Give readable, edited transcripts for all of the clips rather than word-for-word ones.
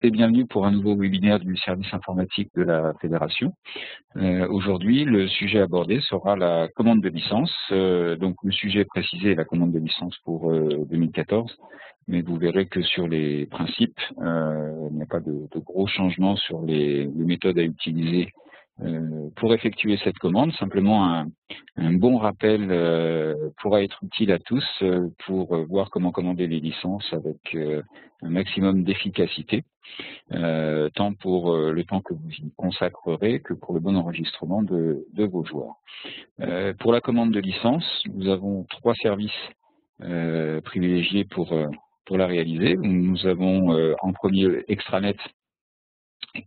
Et bienvenue pour un nouveau webinaire du service informatique de la Fédération. Aujourd'hui, le sujet abordé sera la commande de licence. Donc le sujet précisé est la commande de licence pour 2014, mais vous verrez que sur les principes, il n'y a pas de gros changements sur les méthodes à utiliser pour effectuer cette commande. Simplement un bon rappel pourra être utile à tous pour voir comment commander les licences avec un maximum d'efficacité. Tant pour le temps que vous y consacrerez que pour le bon enregistrement de vos joueurs. Pour la commande de licence, nous avons 3 services privilégiés pour la réaliser. Nous avons en premier Extranet,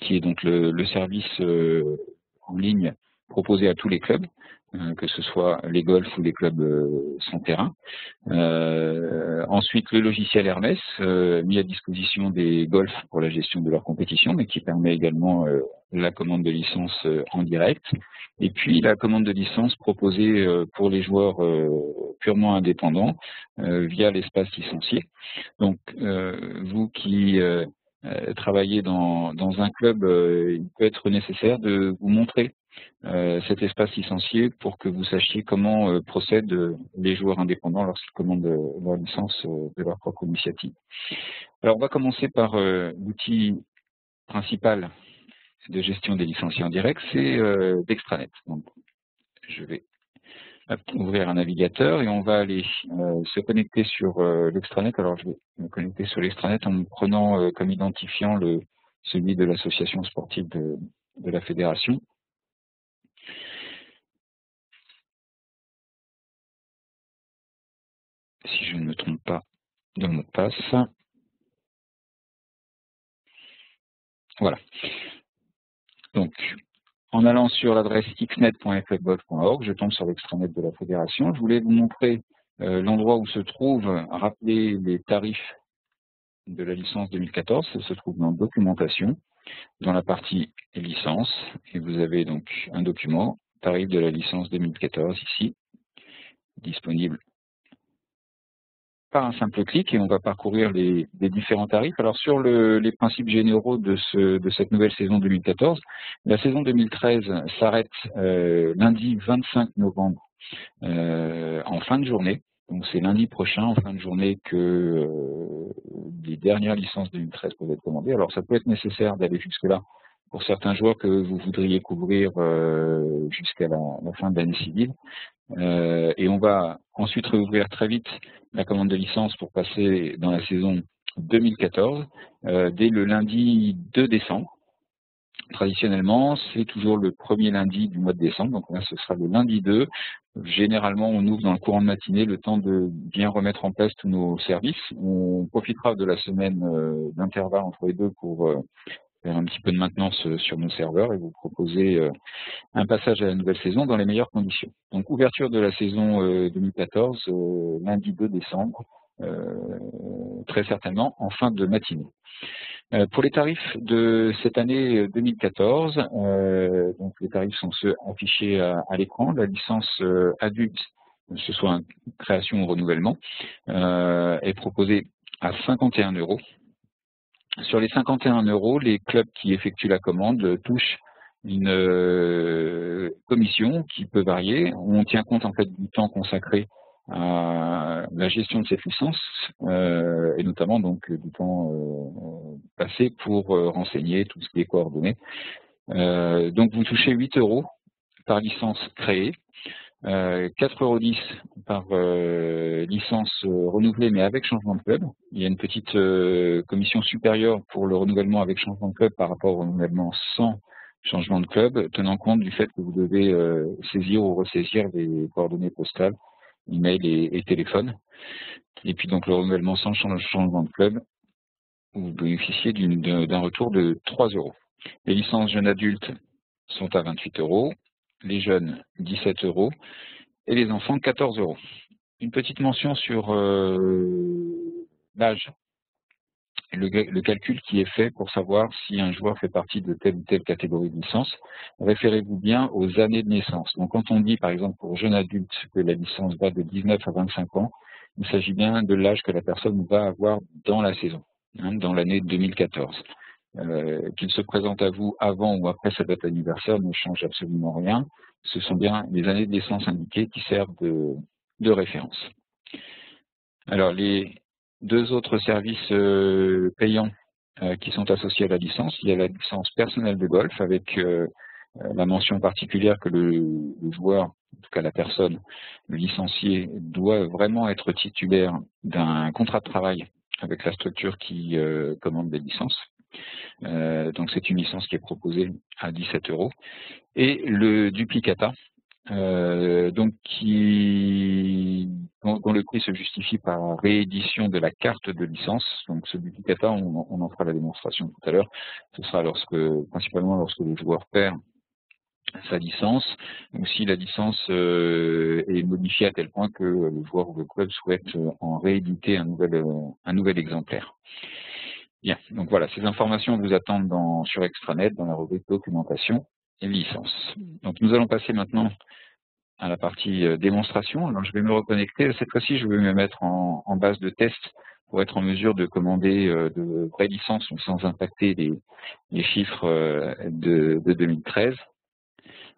qui est donc le service en ligne proposé à tous les clubs, que ce soit les golfs ou les clubs sans terrain. Ensuite, le logiciel Hermès, mis à disposition des golfs pour la gestion de leur compétition, mais qui permet également la commande de licence en direct. Et puis, la commande de licence proposée pour les joueurs purement indépendants via l'espace licencié. Donc, vous qui travaillez dans un club, il peut être nécessaire de vous montrer cet espace licencié pour que vous sachiez comment procèdent les joueurs indépendants lorsqu'ils commandent leur licence de leur propre initiative. Alors on va commencer par l'outil principal de gestion des licenciés en direct, c'est l'extranet. Donc je vais ouvrir un navigateur et on va aller se connecter sur l'extranet. Alors je vais me connecter sur l'extranet en me prenant comme identifiant celui de l'association sportive de la fédération. Si je ne me trompe pas de mot de passe. Voilà. Donc, en allant sur l'adresse xnet.ffgolf.org, je tombe sur l'extranet de la fédération. Je voulais vous montrer l'endroit où se trouvent, rappeler les tarifs de la licence 2014. Ça se trouve dans documentation, dans la partie licence. Et vous avez donc un document, tarif de la licence 2014 ici, disponible par un simple clic, et on va parcourir les différents tarifs. Alors sur les principes généraux de cette nouvelle saison 2014, la saison 2013 s'arrête lundi 25 novembre en fin de journée. Donc c'est lundi prochain en fin de journée que les dernières licences 2013 peuvent être commandées. Alors ça peut être nécessaire d'aller jusque-là pour certains joueurs que vous voudriez couvrir jusqu'à la fin de l'année civile. Et on va ensuite réouvrir très vite la commande de licence pour passer dans la saison 2014, dès le lundi 2 décembre. Traditionnellement, c'est toujours le premier lundi du mois de décembre, donc là ce sera le lundi 2. Généralement, on ouvre dans le courant de matinée le temps de bien remettre en place tous nos services. On profitera de la semaine d'intervalle entre les deux pour faire un petit peu de maintenance sur nos serveurs et vous proposer un passage à la nouvelle saison dans les meilleures conditions. Donc ouverture de la saison 2014, lundi 2 décembre, très certainement en fin de matinée. Pour les tarifs de cette année 2014, donc les tarifs sont ceux affichés à l'écran. La licence adulte, que ce soit une création ou renouvellement, est proposée à 51 €. Sur les 51 €, les clubs qui effectuent la commande touchent une commission qui peut varier. On tient compte en fait du temps consacré à la gestion de cette licence et notamment donc du temps passé pour renseigner tout ce qui est coordonné. Donc vous touchez 8 € par licence créée, 4,10 € par licence renouvelée mais avec changement de club. Il y a une petite commission supérieure pour le renouvellement avec changement de club par rapport au renouvellement sans changement de club, tenant compte du fait que vous devez saisir ou ressaisir des coordonnées postales, email et téléphone. Et puis donc le renouvellement sans changement de club, vous bénéficiez d'un retour de 3 €. Les licences jeunes adultes sont à 28 €. Les jeunes 17 € et les enfants 14 €. Une petite mention sur l'âge, le calcul qui est fait pour savoir si un joueur fait partie de telle ou telle catégorie de licence. Référez-vous bien aux années de naissance. Donc quand on dit par exemple pour jeunes adultes que la licence va de 19 à 25 ans, il s'agit bien de l'âge que la personne va avoir dans la saison, dans l'année 2014. qu'il se présente à vous avant ou après sa date anniversaire ne change absolument rien. Ce sont bien les années de naissance indiquées qui servent de référence. Alors, les deux autres services payants qui sont associés à la licence, il y a la licence personnelle de golf avec la mention particulière que le joueur, en tout cas la personne, le licencié, doit vraiment être titulaire d'un contrat de travail avec la structure qui commande les licences. Donc c'est une licence qui est proposée à 17 €. Et le duplicata, dont le prix se justifie par la réédition de la carte de licence. Donc ce duplicata, on en fera la démonstration tout à l'heure. Ce sera principalement lorsque le joueur perd sa licence, ou si la licence est modifiée à tel point que le joueur ou le club souhaite en rééditer un nouvel exemplaire. Bien, donc voilà, ces informations vous attendent sur Extranet, dans la rubrique documentation et licence. Donc nous allons passer maintenant à la partie démonstration. Alors je vais me reconnecter, cette fois-ci je vais me mettre en base de test pour être en mesure de commander de vraies licences sans impacter les chiffres de 2013.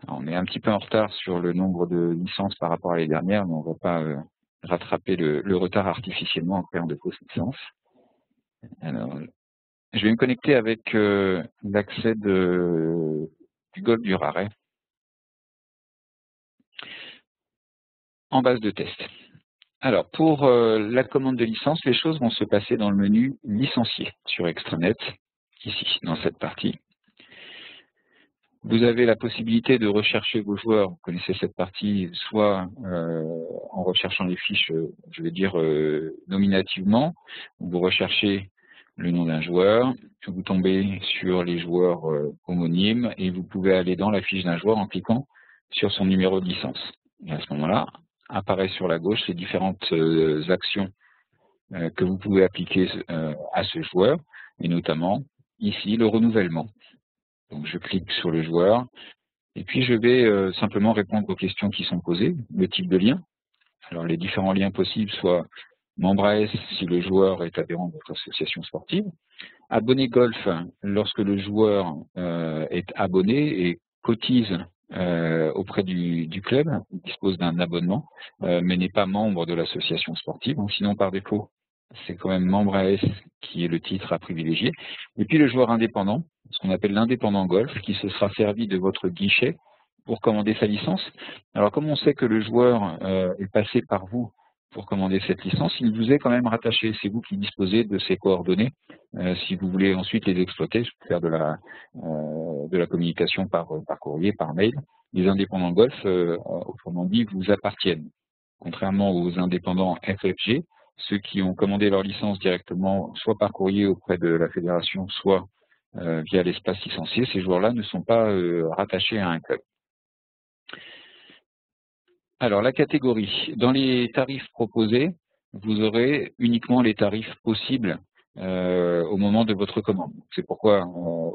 Alors, on est un petit peu en retard sur le nombre de licences par rapport à l'année dernière, mais on ne va pas rattraper le retard artificiellement en créant de fausses licences. Alors, je vais me connecter avec l'accès du golf du Raret en base de test. Alors, pour la commande de licence, les choses vont se passer dans le menu licencié sur Extranet, ici, dans cette partie. Vous avez la possibilité de rechercher vos joueurs, vous connaissez cette partie, soit en recherchant les fiches, je vais dire nominativement, vous recherchez le nom d'un joueur, vous tombez sur les joueurs homonymes et vous pouvez aller dans la fiche d'un joueur en cliquant sur son numéro de licence. Et à ce moment-là, apparaissent sur la gauche les différentes actions que vous pouvez appliquer à ce joueur, et notamment ici le renouvellement. Donc je clique sur le joueur et puis je vais simplement répondre aux questions qui sont posées, le type de lien. Alors les différents liens possibles, soit membre AS si le joueur est adhérent de votre association sportive, abonné golf lorsque le joueur est abonné et cotise auprès du club, dispose d'un abonnement, mais n'est pas membre de l'association sportive. Donc, sinon, par défaut, c'est quand même membre AS qui est le titre à privilégier. Et puis le joueur indépendant, ce qu'on appelle l'indépendant golf, qui se sera servi de votre guichet pour commander sa licence. Alors comme on sait que le joueur est passé par vous pour commander cette licence, il vous est quand même rattaché. C'est vous qui disposez de ces coordonnées. Si vous voulez ensuite les exploiter, faire de la communication par courrier, par mail, les indépendants golf, autrement dit, vous appartiennent. Contrairement aux indépendants FFG, ceux qui ont commandé leur licence directement, soit par courrier auprès de la fédération, soit via l'espace licencié, ces joueurs-là ne sont pas rattachés à un club. Alors, la catégorie. Dans les tarifs proposés, vous aurez uniquement les tarifs possibles au moment de votre commande. C'est pourquoi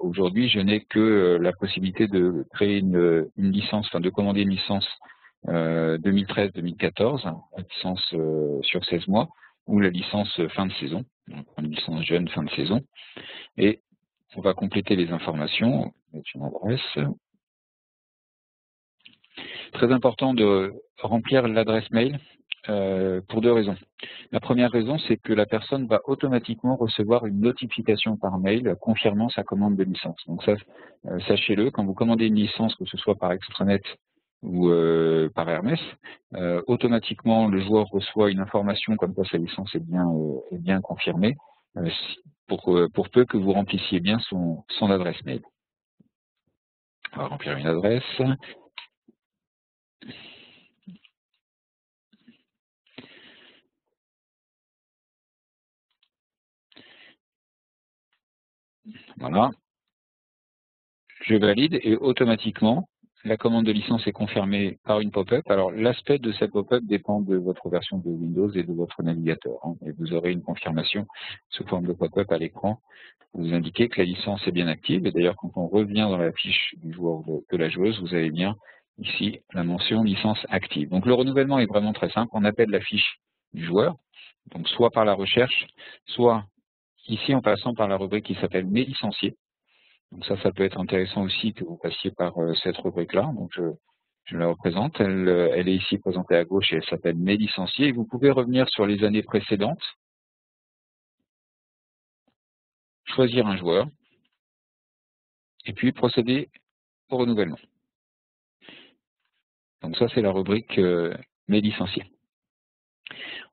aujourd'hui, je n'ai que la possibilité de créer une licence, enfin de commander une licence 2013-2014, la licence sur 16 mois, ou la licence fin de saison, donc une licence jeune fin de saison. Et on va compléter les informations avec une adresse. Très important de remplir l'adresse mail pour deux raisons. La première raison, c'est que la personne va automatiquement recevoir une notification par mail confirmant sa commande de licence. Donc ça, sachez-le, quand vous commandez une licence, que ce soit par Extranet ou par Hermès, automatiquement le joueur reçoit une information comme quoi sa licence est bien confirmée, pour peu que vous remplissiez bien son adresse mail. On va remplir une adresse. Voilà. Je valide et automatiquement, la commande de licence est confirmée par une pop-up. Alors, l'aspect de cette pop-up dépend de votre version de Windows et de votre navigateur. Et vous aurez une confirmation sous forme de pop-up à l'écran pour vous indiquer que la licence est bien active. Et d'ailleurs, quand on revient dans la fiche du joueur ou de la joueuse, vous avez bien ici la mention licence active. Donc, le renouvellement est vraiment très simple. On appelle la fiche du joueur, donc soit par la recherche, soit ici en passant par la rubrique qui s'appelle « Mes licenciés ». Donc ça peut être intéressant aussi que vous passiez par cette rubrique-là. Donc je la représente. Elle est ici présentée à gauche et elle s'appelle « Mes licenciés ». Vous pouvez revenir sur les années précédentes, choisir un joueur et puis procéder au renouvellement. Donc ça, c'est la rubrique « Mes licenciés ».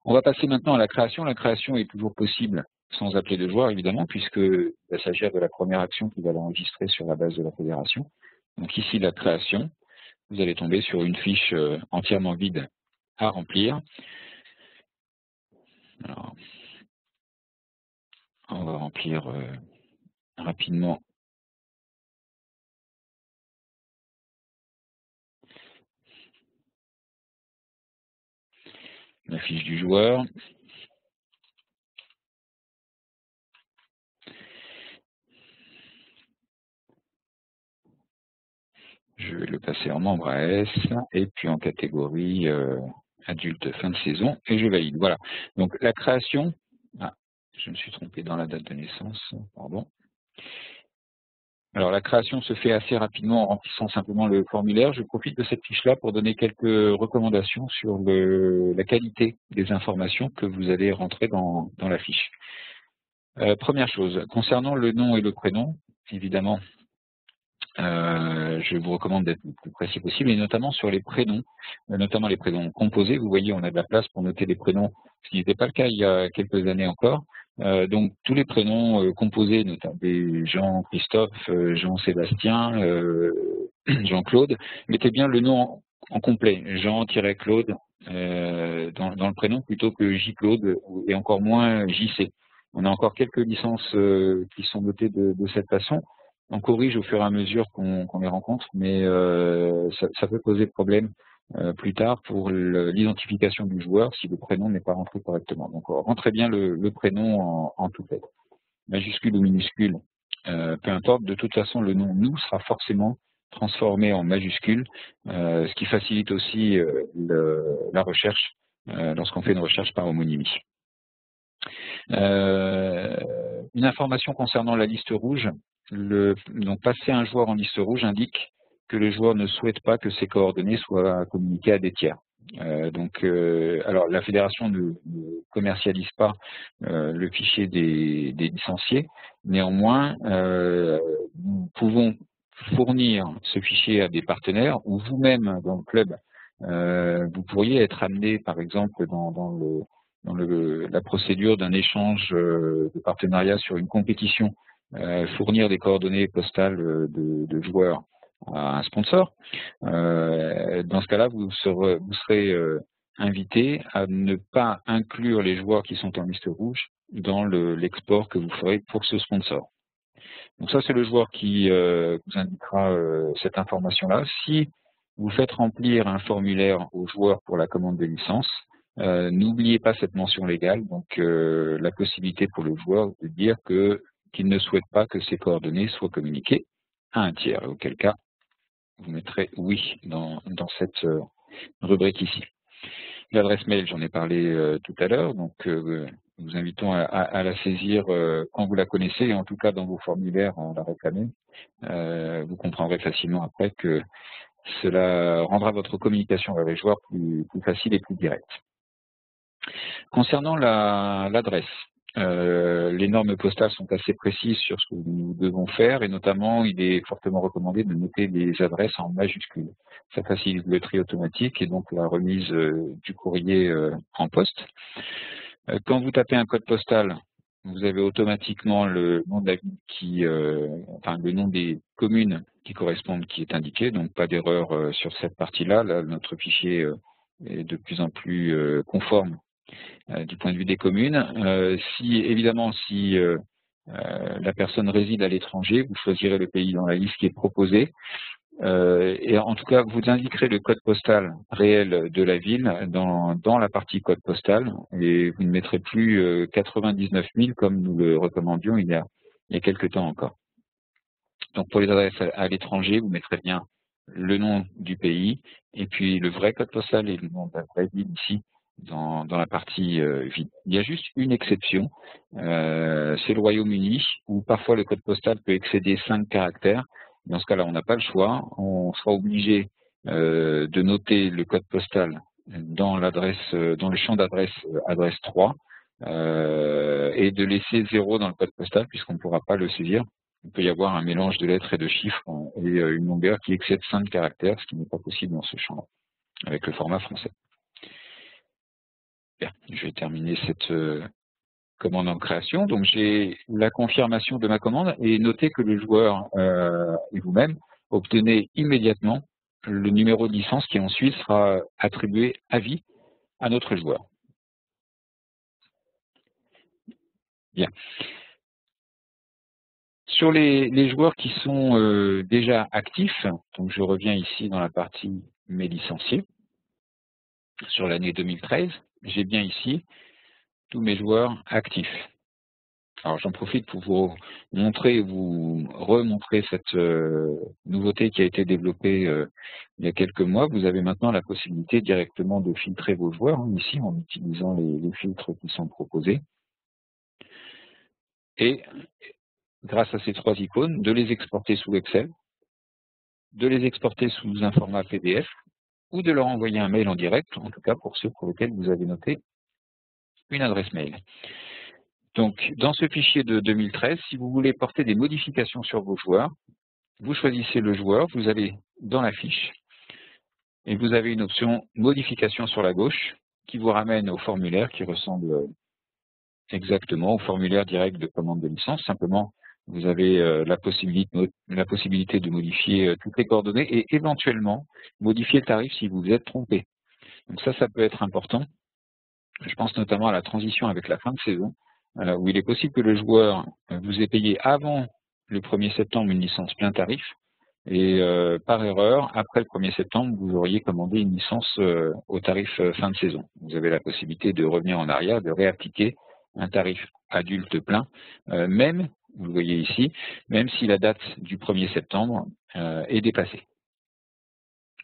On va passer maintenant à la création. La création est toujours possible sans appeler de joueur, évidemment, puisqu'il va s'agir de la première action qui va l'enregistrer sur la base de la fédération. Donc ici, la création, vous allez tomber sur une fiche entièrement vide à remplir. Alors, on va remplir rapidement la fiche du joueur. Je vais le passer en membre AS et puis en catégorie adulte fin de saison et je valide. Voilà. Donc la création, je me suis trompé dans la date de naissance, pardon. Alors la création se fait assez rapidement en remplissant simplement le formulaire. Je profite de cette fiche-là pour donner quelques recommandations sur la qualité des informations que vous allez rentrer dans la fiche. Première chose, concernant le nom et le prénom, évidemment, je vous recommande d'être le plus précis possible, et notamment sur les prénoms, notamment les prénoms composés. Vous voyez, on a de la place pour noter les prénoms, ce qui n'était pas le cas il y a quelques années encore. Donc tous les prénoms composés, notamment des Jean-Christophe, Jean-Sébastien, Jean-Claude, mettez bien le nom en complet, Jean-Claude dans le prénom plutôt que J-Claude et encore moins JC. On a encore quelques licences qui sont notées de cette façon. On corrige au fur et à mesure qu'on les rencontre, mais ça peut poser problème plus tard pour l'identification du joueur si le prénom n'est pas rentré correctement. Donc rentrez bien le prénom en toute lettre. Majuscule ou minuscule, peu importe, de toute façon le nom nous sera forcément transformé en majuscule, ce qui facilite aussi la recherche lorsqu'on fait une recherche par homonymie. Une information concernant la liste rouge. Donc passer un joueur en liste rouge indique que le joueur ne souhaite pas que ses coordonnées soient communiquées à des tiers. Alors la fédération ne commercialise pas le fichier des licenciés. Néanmoins, nous pouvons fournir ce fichier à des partenaires ou vous-même dans le club, vous pourriez être amené, par exemple, dans la procédure d'un échange de partenariat sur une compétition, fournir des coordonnées postales de joueurs à un sponsor. Dans ce cas-là, vous serez invité à ne pas inclure les joueurs qui sont en liste rouge dans l'export que vous ferez pour ce sponsor. Donc ça, c'est le joueur qui vous indiquera cette information-là. Si vous faites remplir un formulaire au joueur pour la commande de licence, n'oubliez pas cette mention légale, donc la possibilité pour le joueur de dire qu'il ne souhaite pas que ses coordonnées soient communiquées à un tiers, auquel cas vous mettrez oui dans cette rubrique ici. L'adresse mail, j'en ai parlé tout à l'heure, donc nous invitons à la saisir quand vous la connaissez, et en tout cas dans vos formulaires à la réclamer. Vous comprendrez facilement après que cela rendra votre communication avec les joueurs plus facile et plus directe. Concernant l'adresse, les normes postales sont assez précises sur ce que nous devons faire, et notamment il est fortement recommandé de noter les adresses en majuscules. Ça facilite le tri automatique et donc la remise du courrier en poste. Quand vous tapez un code postal, vous avez automatiquement le nom de la ville le nom des communes qui correspondent qui est indiqué, donc pas d'erreur sur cette partie-là. Là, notre fichier est de plus en plus conforme du point de vue des communes. Évidemment, si la personne réside à l'étranger, vous choisirez le pays dans la liste qui est proposée. Et en tout cas, vous indiquerez le code postal réel de la ville dans la partie code postal, et vous ne mettrez plus 99 000 comme nous le recommandions il y a quelques temps encore. Donc pour les adresses à l'étranger, vous mettrez bien le nom du pays et puis le vrai code postal et le nom de la vraie ville ici dans la partie vide. Il y a juste une exception, c'est le Royaume-Uni, où parfois le code postal peut excéder 5 caractères. Dans ce cas-là, on n'a pas le choix. On sera obligé de noter le code postal dans dans le champ d'adresse adresse 3 et de laisser 0 dans le code postal puisqu'on ne pourra pas le saisir. Il peut y avoir un mélange de lettres et de chiffres et une longueur qui excède 5 caractères, ce qui n'est pas possible dans ce champ-là, avec le format français. Bien, je vais terminer cette commande en création. Donc j'ai la confirmation de ma commande et notez que le joueur et vous-même obtenez immédiatement le numéro de licence qui ensuite sera attribué à vie à notre joueur. Bien. Sur les joueurs qui sont déjà actifs, donc je reviens ici dans la partie mes licenciés, sur l'année 2013, j'ai bien ici tous mes joueurs actifs. Alors j'en profite pour vous montrer, vous remontrer cette nouveauté qui a été développée il y a quelques mois. Vous avez maintenant la possibilité directement de filtrer vos joueurs, ici en utilisant les filtres qui sont proposés. Et grâce à ces 3 icônes, de les exporter sous Excel, de les exporter sous un format PDF, ou de leur envoyer un mail en direct, en tout cas pour ceux pour lesquels vous avez noté une adresse mail. Donc, dans ce fichier de 2013, si vous voulez porter des modifications sur vos joueurs, vous choisissez le joueur, vous allez dans la fiche, et vous avez une option modification sur la gauche, qui vous ramène au formulaire qui ressemble exactement au formulaire direct de commande de licence. Simplement, vous avez la possibilité de modifier toutes les coordonnées et éventuellement modifier le tarif si vous vous êtes trompé. Donc ça peut être important. Je pense notamment à la transition avec la fin de saison, où il est possible que le joueur vous ait payé avant le 1er septembre une licence plein tarif, et par erreur, après le 1er septembre, vous auriez commandé une licence au tarif fin de saison. Vous avez la possibilité de revenir en arrière, de réappliquer un tarif adulte plein, même, vous le voyez ici, même si la date du 1er septembre est dépassée.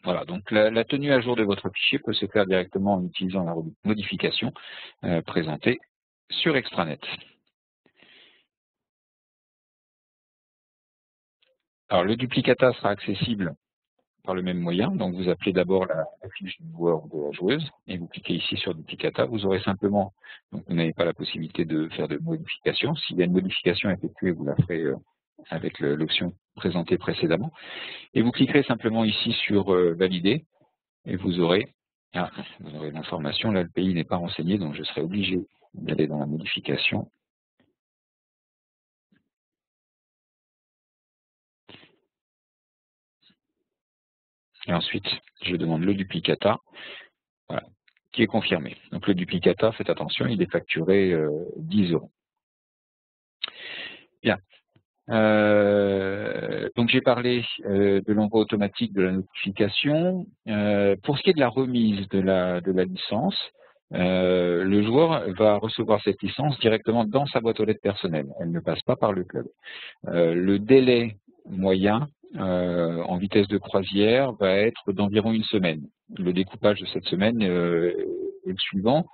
Voilà, donc la tenue à jour de votre fichier peut se faire directement en utilisant la rubrique modification présentée sur Extranet. Alors le duplicata sera accessible par le même moyen, donc vous appelez d'abord la fiche du joueur ou de la joueuse et vous cliquez ici sur duplicata. Vous aurez simplement, donc vous n'avez pas la possibilité de faire de modification. S'il y a une modification effectuée, vous la ferez avec l'option présentée précédemment. Et vous cliquerez simplement ici sur valider et vous aurez l'information. Là, le pays n'est pas renseigné, donc je serai obligé d'aller dans la modification. Et ensuite, je demande le duplicata, voilà, qui est confirmé. Donc le duplicata, faites attention, il est facturé 10 €. Bien. Donc j'ai parlé de l'envoi automatique de la notification. Pour ce qui est de la remise de la licence, le joueur va recevoir cette licence directement dans sa boîte aux lettres personnelle. Elle ne passe pas par le club. Le délai moyen en vitesse de croisière va être d'environ 1 semaine. Le découpage de cette semaine est le suivant.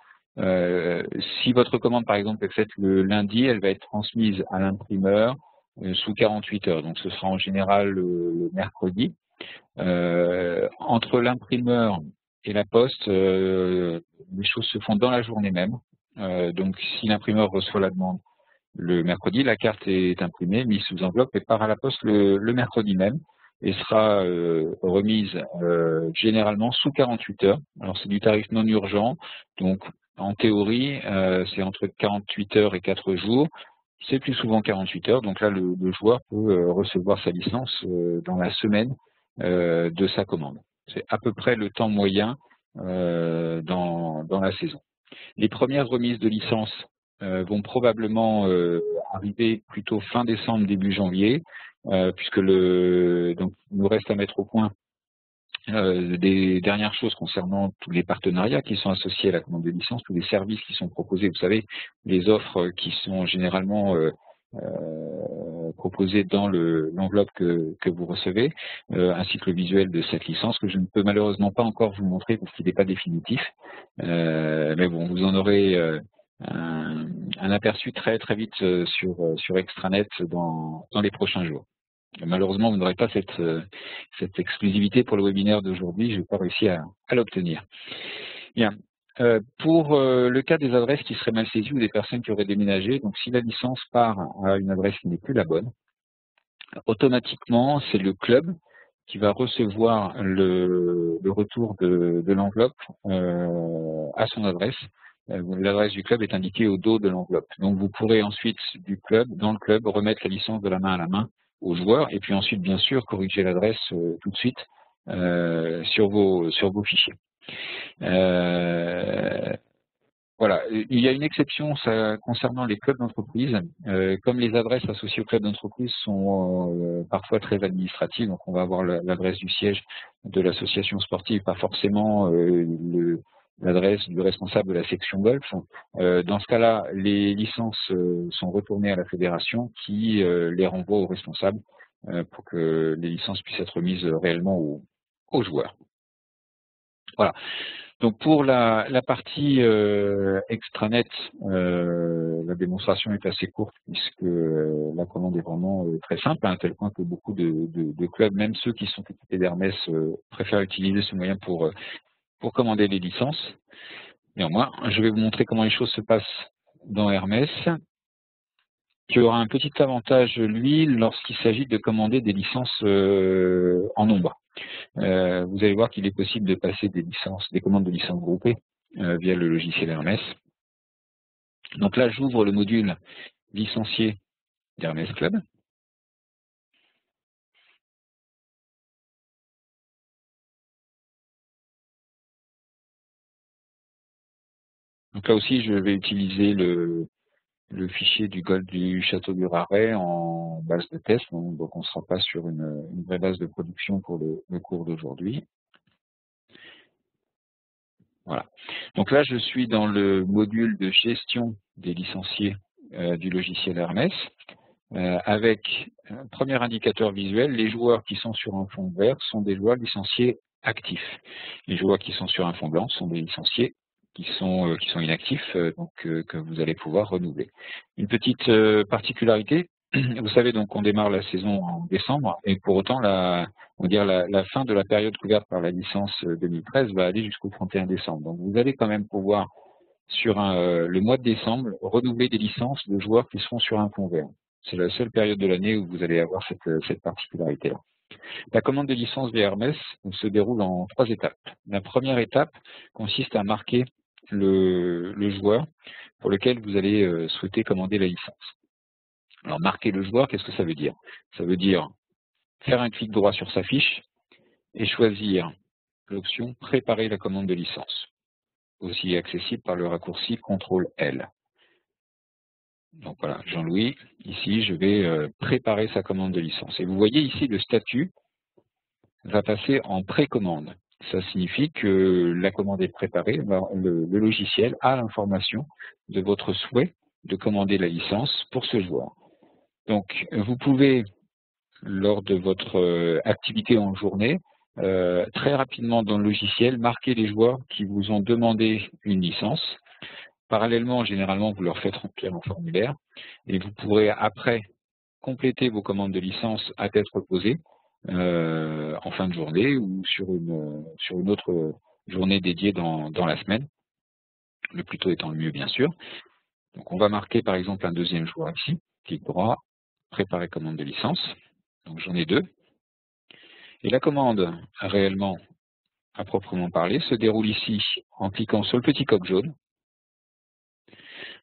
Si votre commande, par exemple, est faite le lundi, elle va être transmise à l'imprimeur sous 48 heures. Donc, ce sera en général le mercredi. Entre l'imprimeur et la poste, les choses se font dans la journée même. Donc, si l'imprimeur reçoit la demande le mercredi, la carte est imprimée, mise sous enveloppe et part à la poste le mercredi même et sera remise généralement sous 48 heures. Alors c'est du tarif non urgent, donc en théorie c'est entre 48 heures et 4 jours. C'est plus souvent 48 heures, donc là le joueur peut recevoir sa licence dans la semaine de sa commande. C'est à peu près le temps moyen dans la saison. Les premières remises de licence vont probablement arriver plutôt fin décembre, début janvier, puisque donc il nous reste à mettre au point des dernières choses concernant tous les partenariats qui sont associés à la commande de licence, tous les services qui sont proposés. Vous savez, les offres qui sont généralement proposé dans l'enveloppe que vous recevez, ainsi que le visuel de cette licence que je ne peux malheureusement pas encore vous montrer parce qu'il n'est pas définitif. Mais bon, vous en aurez un aperçu très très vite sur Extranet dans les prochains jours. Malheureusement, vous n'aurez pas cette exclusivité pour le webinaire d'aujourd'hui. Je n'ai pas réussi à l'obtenir. Bien. Pour le cas des adresses qui seraient mal saisies ou des personnes qui auraient déménagé, donc si la licence part à une adresse qui n'est plus la bonne, automatiquement, c'est le club qui va recevoir le retour de l'enveloppe à son adresse. L'adresse du club est indiquée au dos de l'enveloppe. Donc vous pourrez ensuite dans le club, remettre la licence de la main à la main au joueur et puis ensuite, bien sûr, corriger l'adresse tout de suite sur vos fichiers. Voilà, il y a une exception concernant les clubs d'entreprise. Comme les adresses associées aux clubs d'entreprise sont parfois très administratives, donc on va avoir l'adresse du siège de l'association sportive, pas forcément l'adresse du responsable de la section golf. Dans ce cas-là, les licences sont retournées à la fédération qui les renvoie aux responsables pour que les licences puissent être mises réellement aux joueurs. Voilà. Donc pour la partie extranet, la démonstration est assez courte puisque la commande est vraiment très simple, à un tel point que beaucoup de clubs, même ceux qui sont équipés d'Hermès, préfèrent utiliser ce moyen pour commander les licences. Néanmoins, je vais vous montrer comment les choses se passent dans Hermès, qui aura un petit avantage, lui, lorsqu'il s'agit de commander des licences en nombre. Vous allez voir qu'il est possible de passer des commandes de licences groupées via le logiciel Hermès. Donc là, j'ouvre le module licencié d'Hermès Club. Donc là aussi, je vais utiliser le fichier du Golf du Château du Raret en base de test. Donc on ne sera pas sur une vraie base de production pour le cours d'aujourd'hui. Voilà. Donc là, je suis dans le module de gestion des licenciés du logiciel Hermès, avec un premier indicateur visuel, les joueurs qui sont sur un fond vert sont des joueurs licenciés actifs. Les joueurs qui sont sur un fond blanc sont des licenciés qui sont inactifs, donc que vous allez pouvoir renouveler. Une petite particularité, vous savez donc qu'on démarre la saison en décembre et pour autant la fin de la période couverte par la licence 2013 va aller jusqu'au 31 décembre. Donc vous allez quand même pouvoir sur le mois de décembre renouveler des licences de joueurs qui seront sur un fond vert. C'est la seule période de l'année où vous allez avoir cette particularité-là. La commande de licence via Hermès se déroule en 3 étapes. La première étape consiste à marquer le joueur pour lequel vous allez souhaiter commander la licence. Alors, marquer le joueur, qu'est-ce que ça veut dire? Ça veut dire faire un clic droit sur sa fiche et choisir l'option « Préparer la commande de licence », aussi accessible par le raccourci CTRL-L. Donc voilà, Jean-Louis, ici, je vais préparer sa commande de licence. Et vous voyez ici, le statut va passer en précommande. Ça signifie que la commande est préparée, le logiciel a l'information de votre souhait de commander la licence pour ce joueur. Donc, vous pouvez, lors de votre activité en journée, très rapidement dans le logiciel, marquer les joueurs qui vous ont demandé une licence. Parallèlement, généralement, vous leur faites remplir un formulaire et vous pourrez après compléter vos commandes de licence à tête reposée en fin de journée ou sur une autre journée dédiée dans la semaine, le plus tôt étant le mieux bien sûr. Donc on va marquer par exemple un deuxième joueur ici, clic droit, préparer commande de licence, donc j'en ai 2. Et la commande réellement, à proprement parler, se déroule ici en cliquant sur le petit coq jaune.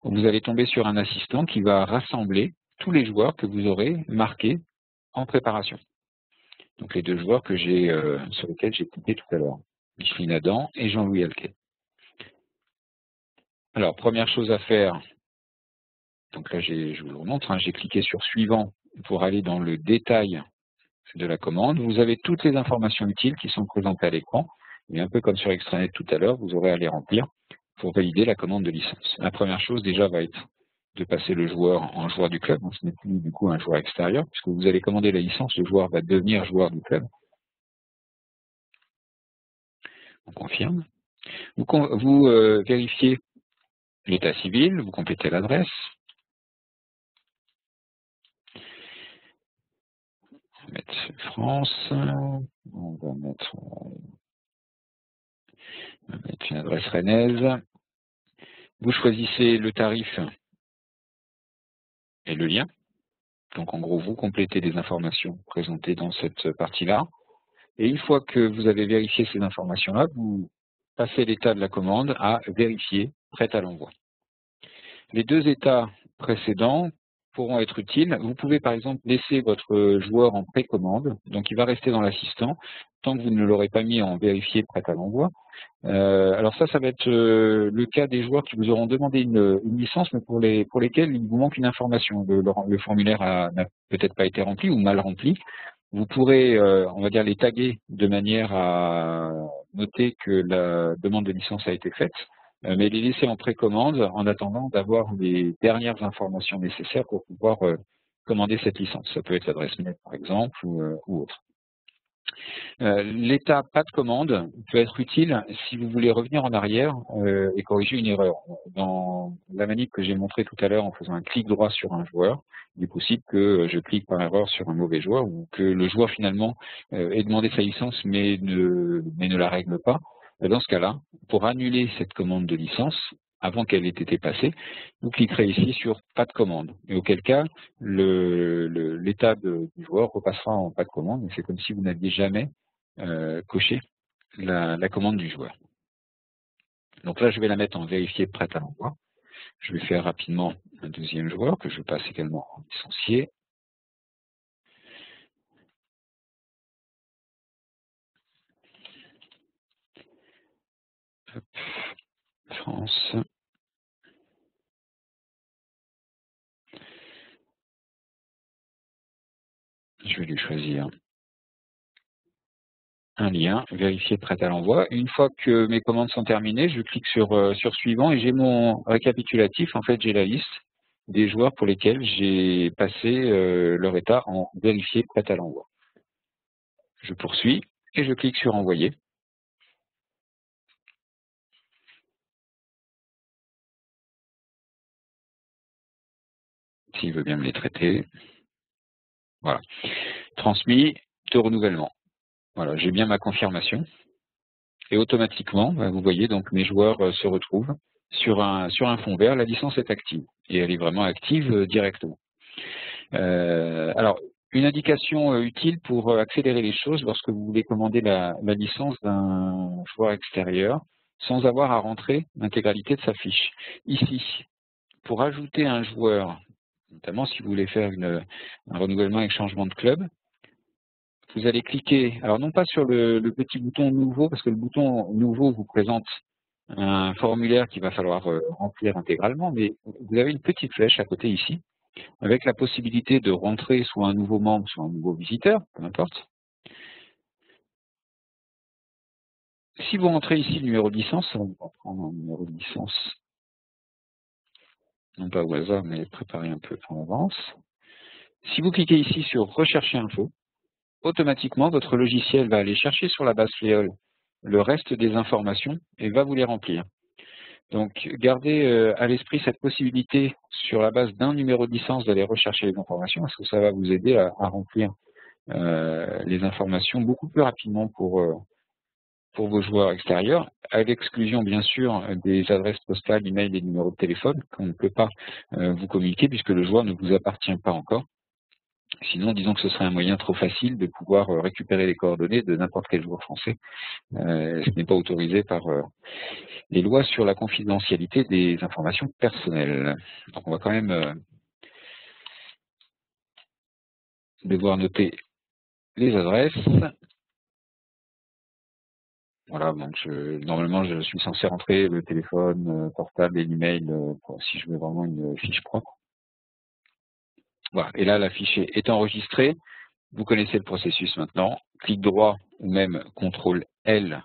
Vous allez tomber sur un assistant qui va rassembler tous les joueurs que vous aurez marqués en préparation. Donc les 2 joueurs sur lesquels j'ai cliqué tout à l'heure, Micheline Adam et Jean-Louis Alquet. Alors, première chose à faire, donc là je vous le remontre, j'ai cliqué sur suivant pour aller dans le détail de la commande. Vous avez toutes les informations utiles qui sont présentées à l'écran, et un peu comme sur Extranet tout à l'heure, vous aurez à les remplir pour valider la commande de licence. La première chose déjà va être de passer le joueur en joueur du club. Donc, ce n'est plus du coup un joueur extérieur, puisque vous allez commander la licence, le joueur va devenir joueur du club. On confirme. Vous vérifiez l'état civil, vous complétez l'adresse. On va mettre France, on va mettre une adresse rennaise. Vous choisissez le tarif et le lien. Donc en gros, vous complétez les informations présentées dans cette partie-là. Et une fois que vous avez vérifié ces informations-là, vous passez l'état de la commande à vérifier, prête à l'envoi. Les deux états précédents pourront être utiles. Vous pouvez par exemple laisser votre joueur en précommande, donc il va rester dans l'assistant tant que vous ne l'aurez pas mis en vérifié prête à l'envoi. Alors ça va être le cas des joueurs qui vous auront demandé une licence, mais pour lesquels il vous manque une information. Le formulaire n'a peut-être pas été rempli ou mal rempli. Vous pourrez, on va dire, les taguer de manière à noter que la demande de licence a été faite, mais les laisser en précommande en attendant d'avoir les dernières informations nécessaires pour pouvoir commander cette licence. Ça peut être l'adresse mail, par exemple, ou autre. L'état pas de commande peut être utile si vous voulez revenir en arrière et corriger une erreur. Dans la manip que j'ai montrée tout à l'heure en faisant un clic droit sur un joueur, il est possible que je clique par erreur sur un mauvais joueur ou que le joueur finalement ait demandé sa licence mais ne la règle pas. Dans ce cas-là, pour annuler cette commande de licence, avant qu'elle ait été passée, vous cliquerez ici sur pas de commande. Et auquel cas, l'état du joueur repassera en pas de commande. C'est comme si vous n'aviez jamais coché la commande du joueur. Donc là, je vais la mettre en vérifié prête à l'envoi. Je vais faire rapidement un deuxième joueur que je passe également en licencié. Hop. France. Je vais lui choisir un lien, vérifier prêt à l'envoi. Une fois que mes commandes sont terminées, je clique sur suivant et j'ai mon récapitulatif. En fait, j'ai la liste des joueurs pour lesquels j'ai passé leur état en vérifier prêt à l'envoi. Je poursuis et je clique sur envoyer. S'il veut bien me les traiter. Voilà. Transmis de renouvellement. Voilà, j'ai bien ma confirmation. Et automatiquement, vous voyez, donc mes joueurs se retrouvent sur un fond vert. La licence est active. Et elle est vraiment active directement. Alors, une indication utile pour accélérer les choses lorsque vous voulez commander la licence d'un joueur extérieur sans avoir à rentrer l'intégralité de sa fiche. Ici, pour ajouter un joueur, notamment si vous voulez faire un renouvellement avec changement de club, vous allez cliquer, alors non pas sur le petit bouton nouveau, parce que le bouton nouveau vous présente un formulaire qu'il va falloir remplir intégralement, mais vous avez une petite flèche à côté ici, avec la possibilité de rentrer soit un nouveau membre, soit un nouveau visiteur, peu importe. Si vous rentrez ici le numéro de licence, on va prendre un numéro de licence, non pas au hasard, mais préparer un peu en avance. Si vous cliquez ici sur Rechercher info, automatiquement votre logiciel va aller chercher sur la base Fléol le reste des informations et va vous les remplir. Donc gardez à l'esprit cette possibilité sur la base d'un numéro de licence d'aller rechercher les informations, parce que ça va vous aider à remplir les informations beaucoup plus rapidement pour vos joueurs extérieurs, à l'exclusion bien sûr des adresses postales, email et numéros de téléphone qu'on ne peut pas vous communiquer puisque le joueur ne vous appartient pas encore. Sinon, disons que ce serait un moyen trop facile de pouvoir récupérer les coordonnées de n'importe quel joueur français. Ce n'est pas autorisé par les lois sur la confidentialité des informations personnelles. Donc on va quand même devoir noter les adresses. Voilà, donc normalement je suis censé rentrer le téléphone portable et l'email si je veux vraiment une fiche propre. Voilà, et là la fiche est enregistrée. Vous connaissez le processus maintenant. Clic droit ou même CTRL L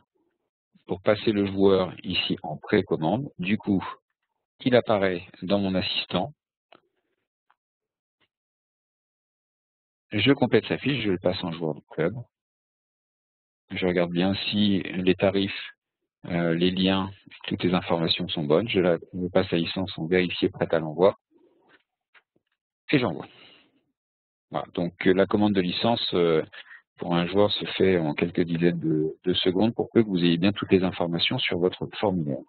pour passer le joueur ici en précommande. Du coup, il apparaît dans mon assistant. Je complète sa fiche, je le passe en joueur du club. Je regarde bien si les tarifs, les liens, toutes les informations sont bonnes. Je passe la licence en vérifier prête à l'envoi et j'envoie. Voilà. Donc la commande de licence pour un joueur se fait en quelques dizaines de secondes pour peu que vous ayez bien toutes les informations sur votre formulaire.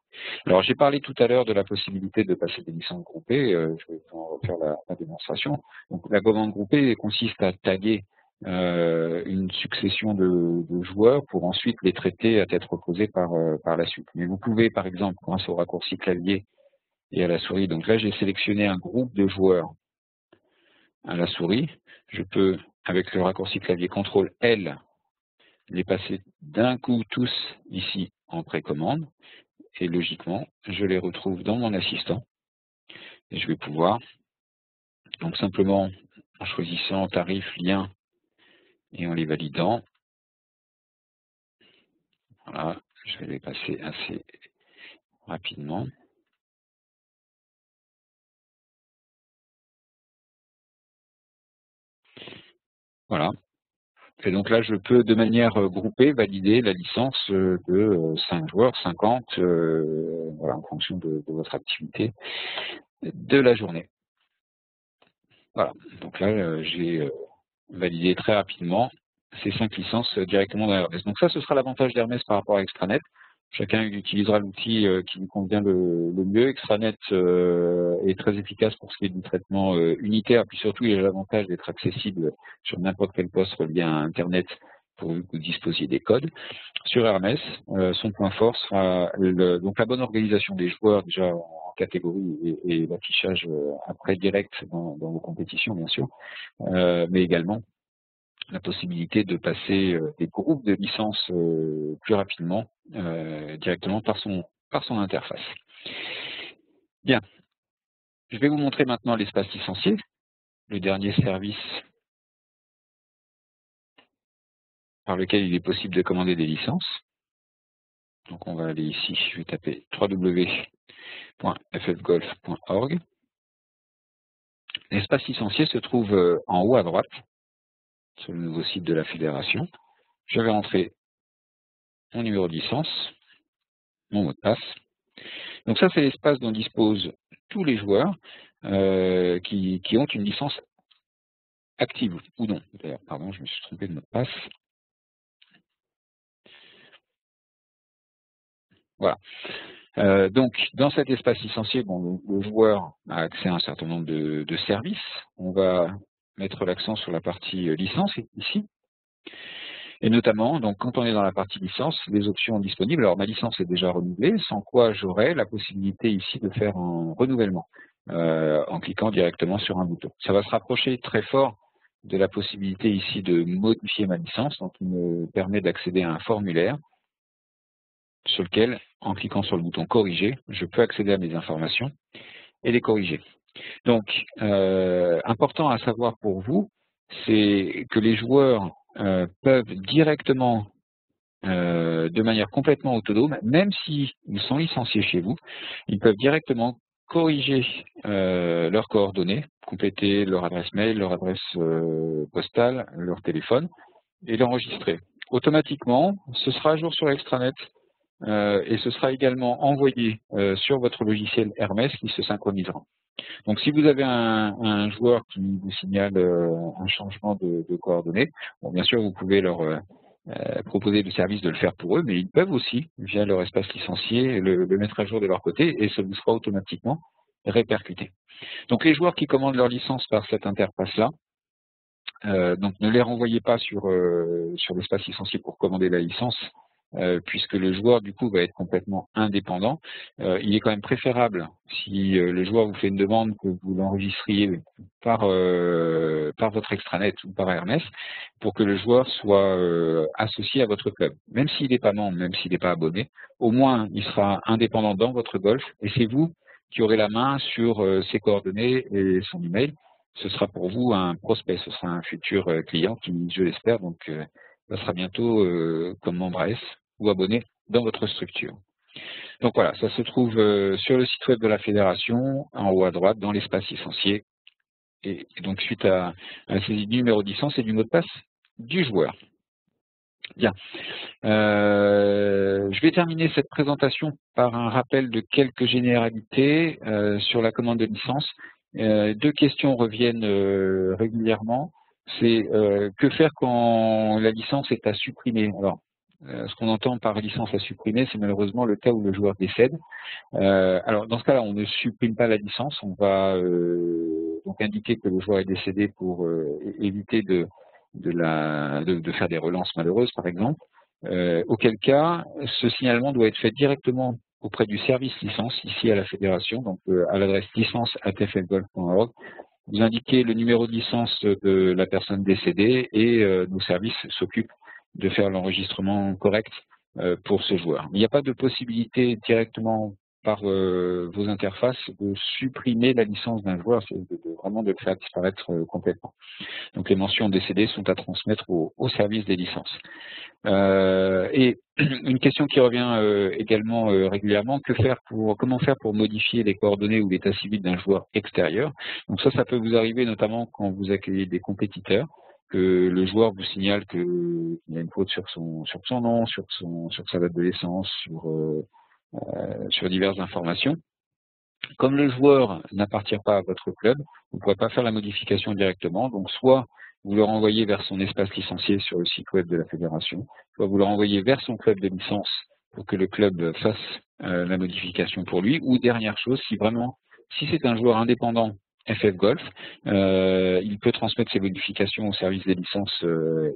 Alors j'ai parlé tout à l'heure de la possibilité de passer des licences groupées, je vais en refaire la démonstration. Donc la commande groupée consiste à taguer une succession de joueurs pour ensuite les traiter à tête reposée par la suite. Mais vous pouvez par exemple, grâce au raccourci clavier et à la souris, donc là j'ai sélectionné un groupe de joueurs à la souris, je peux, avec le raccourci clavier CTRL L, les passer d'un coup tous ici en précommande, et logiquement, je les retrouve dans mon assistant, et je vais pouvoir, donc simplement en choisissant tarif, lien, et en les validant, voilà, je vais les passer assez rapidement. Voilà. Et donc là, je peux de manière groupée valider la licence de 5 joueurs, 50, voilà, en fonction de votre activité de la journée. Voilà, donc là, j'ai validé très rapidement ces 5 licences directement dans Hermès. Donc ça, ce sera l'avantage d'Hermès par rapport à Extranet. Chacun utilisera l'outil qui lui convient le mieux. Extranet est très efficace pour ce qui est du traitement unitaire, puis surtout il a l'avantage d'être accessible sur n'importe quel poste relié à Internet pourvu que vous disposiez des codes. Sur Hermès, son point fort sera donc la bonne organisation des joueurs déjà en catégorie et l'affichage après direct dans vos compétitions bien sûr, mais également la possibilité de passer des groupes de licences plus rapidement directement par son interface. Bien, je vais vous montrer maintenant l'espace licencié, le dernier service par lequel il est possible de commander des licences. Donc on va aller ici, je vais taper www.ffgolf.org. L'espace licencié se trouve en haut à droite, sur le nouveau site de la fédération. Je vais rentrer mon numéro de licence, mon mot de passe. Donc ça, c'est l'espace dont disposent tous les joueurs qui ont une licence active ou non. D'ailleurs, pardon, je me suis trompé de mot de passe. Voilà. Donc, dans cet espace licencié, bon, le joueur a accès à un certain nombre de services. On va mettre l'accent sur la partie licence ici. Et notamment, donc, quand on est dans la partie licence, les options disponibles. Alors, ma licence est déjà renouvelée, sans quoi j'aurai la possibilité ici de faire un renouvellement en cliquant directement sur un bouton. Ça va se rapprocher très fort de la possibilité ici de modifier ma licence, donc il me permet d'accéder à un formulaire sur lequel, en cliquant sur le bouton corriger, je peux accéder à mes informations et les corriger. Donc, important à savoir pour vous, c'est que les joueurs peuvent directement, de manière complètement autonome, même s'ils sont licenciés chez vous, ils peuvent directement corriger leurs coordonnées, compléter leur adresse mail, leur adresse postale, leur téléphone, et l'enregistrer. Automatiquement, ce sera à jour sur l'extranet et ce sera également envoyé sur votre logiciel Hermès qui se synchronisera. Donc si vous avez un joueur qui vous signale un changement de coordonnées, bon, bien sûr vous pouvez leur proposer le service de le faire pour eux, mais ils peuvent aussi, via leur espace licencié, le mettre à jour de leur côté et ça vous sera automatiquement répercuté. Donc les joueurs qui commandent leur licence par cette interface-là, donc ne les renvoyez pas sur l'espace licencié pour commander la licence, puisque le joueur du coup va être complètement indépendant. Il est quand même préférable si le joueur vous fait une demande que vous l'enregistriez par votre extranet ou par Hermès pour que le joueur soit associé à votre club. Même s'il n'est pas membre, même s'il n'est pas abonné, au moins il sera indépendant dans votre golf et c'est vous qui aurez la main sur ses coordonnées et son email. Ce sera pour vous un prospect, ce sera un futur client qui, je l'espère, donc passera bientôt comme membre AS ou abonné dans votre structure. Donc voilà, ça se trouve sur le site web de la fédération, en haut à droite, dans l'espace licencié. et donc suite à la saisie du numéro de licence et du mot de passe du joueur. Bien. Je vais terminer cette présentation par un rappel de quelques généralités sur la commande de licence. Deux questions reviennent régulièrement. C'est que faire quand la licence est à supprimer? Alors, ce qu'on entend par licence à supprimer, c'est malheureusement le cas où le joueur décède. Alors, dans ce cas-là, on ne supprime pas la licence. On va donc indiquer que le joueur est décédé pour éviter de faire des relances malheureuses, par exemple. Auquel cas, ce signalement doit être fait directement auprès du service licence, ici à la fédération, donc à l'adresse licence@ffgolf.org. Vous indiquez le numéro de licence de la personne décédée et nos services s'occupent de faire l'enregistrement correct pour ce joueur. Il n'y a pas de possibilité directement par vos interfaces de supprimer la licence d'un joueur, c'est vraiment de le faire disparaître complètement. Donc les mentions décédées sont à transmettre au service des licences. Et une question qui revient également régulièrement, comment faire pour modifier les coordonnées ou l'état civil d'un joueur extérieur? Donc ça peut vous arriver notamment quand vous accueillez des compétiteurs, que le joueur vous signale qu'il y a une faute sur son nom, sur sa date de naissance, sur diverses informations. Comme le joueur n'appartient pas à votre club, vous ne pourrez pas faire la modification directement. Donc soit vous le renvoyez vers son espace licencié sur le site web de la fédération, soit vous le renvoyez vers son club de licence pour que le club fasse la modification pour lui. Ou dernière chose, si c'est un joueur indépendant FF Golf, il peut transmettre ses modifications au service des licences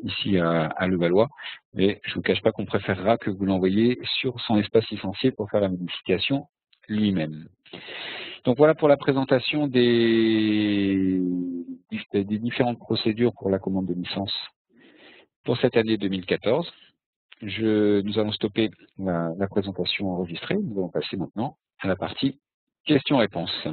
ici à Levallois. Mais je ne vous cache pas qu'on préférera que vous l'envoyiez sur son espace licencié pour faire la modification lui-même. Donc voilà pour la présentation des différentes procédures pour la commande de licence pour cette année 2014. Nous allons stopper la présentation enregistrée. Nous allons passer maintenant à la partie questions-réponses.